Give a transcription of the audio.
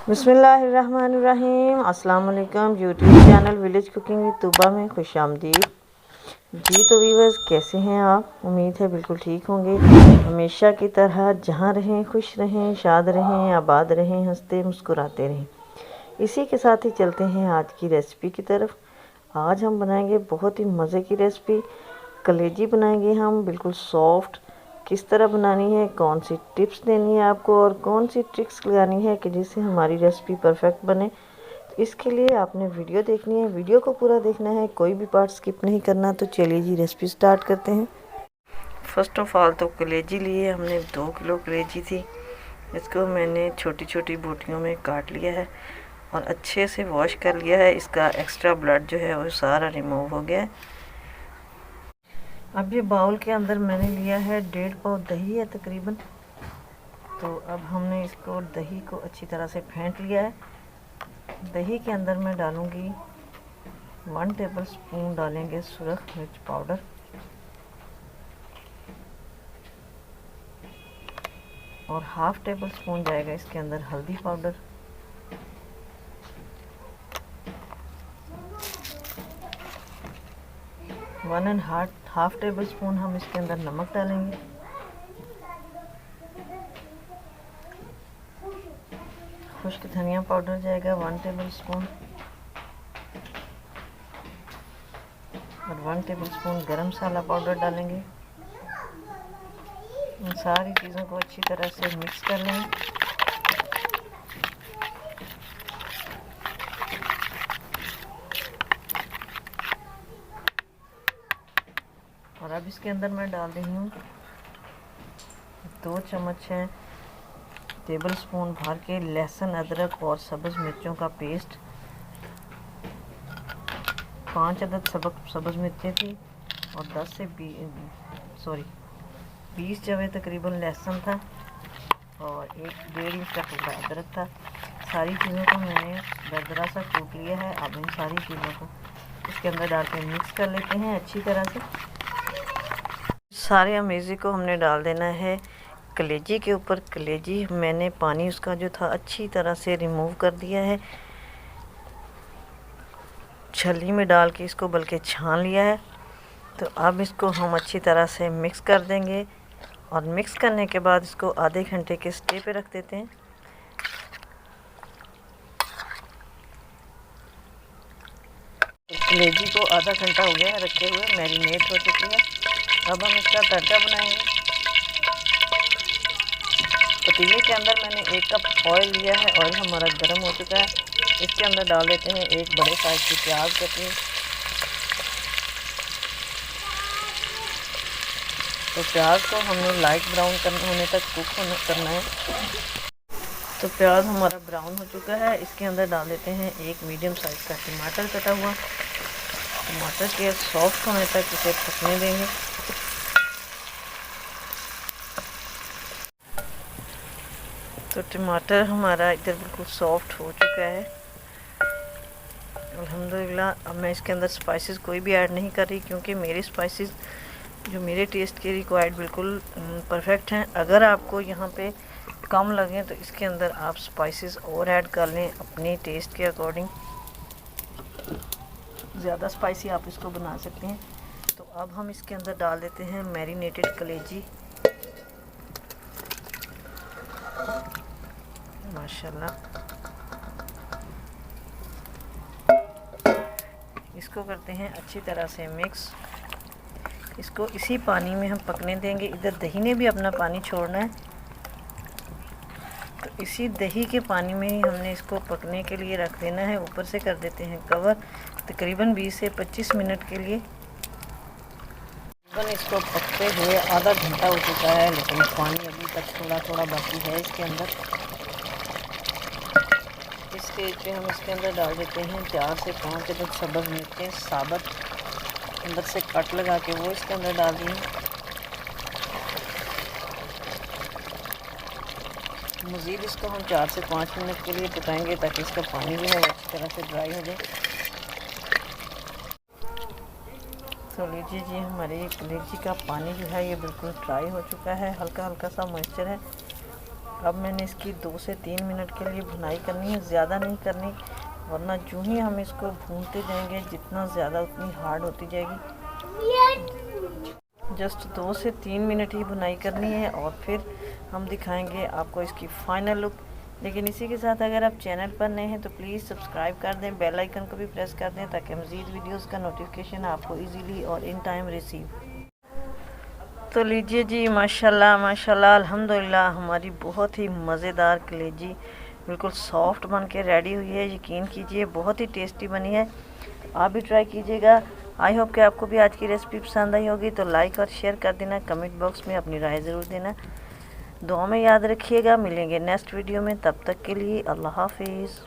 बिस्मिल्लाहिर्रहमानिर्रहीम। अस्सलाम वालेकुम। YouTube channel village cooking with Tooba में खुश आमदीद जी। तो वीवर्स, कैसे हैं आप? उम्मीद है बिल्कुल ठीक होंगे। हमेशा की तरह जहाँ रहें खुश रहें, शाद रहें, आबाद रहें, हंसते मुस्कुराते रहें। इसी के साथ ही चलते हैं आज की रेसिपी की तरफ। आज हम बनाएंगे बहुत ही मज़े की रेसिपी, कलेजी बनाएंगे हम, बिल्कुल सॉफ्ट। किस तरह बनानी है, कौन सी टिप्स देनी है आपको और कौन सी ट्रिक्स लगानी है कि जिससे हमारी रेसिपी परफेक्ट बने, तो इसके लिए आपने वीडियो देखनी है। वीडियो को पूरा देखना है, कोई भी पार्ट स्किप नहीं करना। तो चलिए जी, रेसिपी स्टार्ट करते हैं। फर्स्ट ऑफ ऑल तो कलेजी लिए हमने 2 किलो कलेजी थी। इसको मैंने छोटी छोटी बोटियों में काट लिया है और अच्छे से वॉश कर लिया है। इसका एक्स्ट्रा ब्लड जो है वो सारा रिमूव हो गया है। अब ये बाउल के अंदर मैंने लिया है 1.5 पाव दही है तकरीबन। तो अब हमने इसको दही को अच्छी तरह से फेंट लिया है। दही के अंदर मैं डालूंगी 1 टेबल स्पून डालेंगे सुरख मिर्च पाउडर और 1/2 टेबल स्पून जाएगा इसके अंदर हल्दी powder. One and half table spoon हम इसके अंदर नमक डालेंगे। खुश्क धनिया पाउडर जाएगा 1 टेबल स्पून और 1 टेबल स्पून गरम मसाला पाउडर डालेंगे। इन सारी चीज़ों को अच्छी तरह से मिक्स कर लेंगे। और अब इसके अंदर मैं डाल रही हूँ 2 चम्मच है टेबल स्पून भर के लहसुन अदरक और सब्ज़ मिर्चों का पेस्ट। 5 अदद सब्ज़ मिर्चें थी और 20 जवे तकरीबन लहसुन था और 1-1.5 इंच का टुकड़ा अदरक था। सारी चीज़ों को मैंने दरदरा सा कूट लिया है। अब इन सारी चीज़ों को इसके अंदर डाल के मिक्स कर लेते हैं अच्छी तरह से। सारे अमेज़ी को हमने डाल देना है कलेजी के ऊपर। कलेजी मैंने पानी उसका जो था अच्छी तरह से रिमूव कर दिया है। छलनी में डाल के इसको बल्कि छान लिया है। तो अब इसको हम अच्छी तरह से मिक्स कर देंगे और मिक्स करने के बाद इसको आधे घंटे के स्टे पे रख देते हैं। कलेजी को आधा घंटा हो गया है रखे हुए, मैरिनेट हो चुकी है। अब हम इसका तड़का बनाएंगे। पतीले के अंदर मैंने 1 कप ऑयल लिया है। ऑयल हमारा गर्म हो चुका है। इसके अंदर डाल देते हैं 1 बड़े साइज की प्याज कटी। तो प्याज को हमने लाइट ब्राउन होने तक कुक करना है। तो प्याज हमारा ब्राउन हो चुका है। इसके अंदर डाल देते हैं 1 मीडियम साइज का टमाटर कटा हुआ। टमाटर के सॉफ्ट होने तक इसे पकने देंगे। तो टमाटर हमारा इधर बिल्कुल सॉफ्ट हो चुका है अल्हम्दुलिल्लाह। अब मैं इसके अंदर स्पाइसेस कोई भी ऐड नहीं कर रही क्योंकि मेरी स्पाइसेस जो मेरे टेस्ट के रिक्वायर्ड बिल्कुल परफेक्ट हैं। अगर आपको यहाँ पे कम लगें तो इसके अंदर आप स्पाइसेस और ऐड कर लें अपने टेस्ट के अकॉर्डिंग। ज़्यादा स्पाइसी आप इसको बना सकते हैं। तो अब हम इसके अंदर डाल देते हैं मैरिनेटेड कलेजी। माशाल्लाह, इसको करते हैं अच्छी तरह से मिक्स। इसको इसी पानी में हम पकने देंगे। इधर दही ने भी अपना पानी छोड़ना है, तो इसी दही के पानी में ही हमने इसको पकने के लिए रख देना है। ऊपर से कर देते हैं कवर तकरीबन 20 से 25 मिनट के लिए। तकरीबन इसको पकते हुए आधा घंटा हो चुका है, लेकिन पानी अभी तक थोड़ा थोड़ा बाकी है इसके अंदर। इस स्टेज पे हम इसके अंदर डाल देते हैं 4 से 5 अदद सब्ज़ मिर्चें साबुत, अंदर से कट लगा के वो इसके अंदर डाल दी। मज़ीद इसको हम 4 से 5 मिनट के लिए पकाएंगे ताकि इसका पानी जो है वो अच्छी तरह से ड्राई हो जाए। तो लीजिए जी, हमारे कलेजी का पानी जो है ये बिल्कुल ड्राई हो चुका है। हल्का हल्का सा मॉइस्चर है। अब मैंने इसकी 2 से 3 मिनट के लिए भुनाई करनी है, ज़्यादा नहीं करनी, वरना जो ही हम इसको भूनते जाएंगे जितना ज़्यादा उतनी हार्ड होती जाएगी। जस्ट 2 से 3 मिनट ही भुनाई करनी है और फिर हम दिखाएंगे आपको इसकी फाइनल लुक। लेकिन इसी के साथ अगर आप चैनल पर नए हैं तो प्लीज़ सब्सक्राइब कर दें, बेल आइकन को भी प्रेस कर दें ताकि मज़ीद वीडियोस का नोटिफिकेशन आपको इजीली और इन टाइम रिसीव। तो लीजिए जी, माशाल्लाह माशाल्लाह अल्हम्दुलिल्लाह, हमारी बहुत ही मज़ेदार कलेजी बिल्कुल सॉफ्ट बन के रेडी हुई है। यकीन कीजिए बहुत ही टेस्टी बनी है, आप भी ट्राई कीजिएगा। आई होप कि आपको भी आज की रेसिपी पसंद आई होगी, तो लाइक और शेयर कर देना, कमेंट बॉक्स में अपनी राय ज़रूर देना। दुआ में याद रखिएगा, मिलेंगे नेक्स्ट वीडियो में, तब तक के लिए अल्लाह हाफिज़।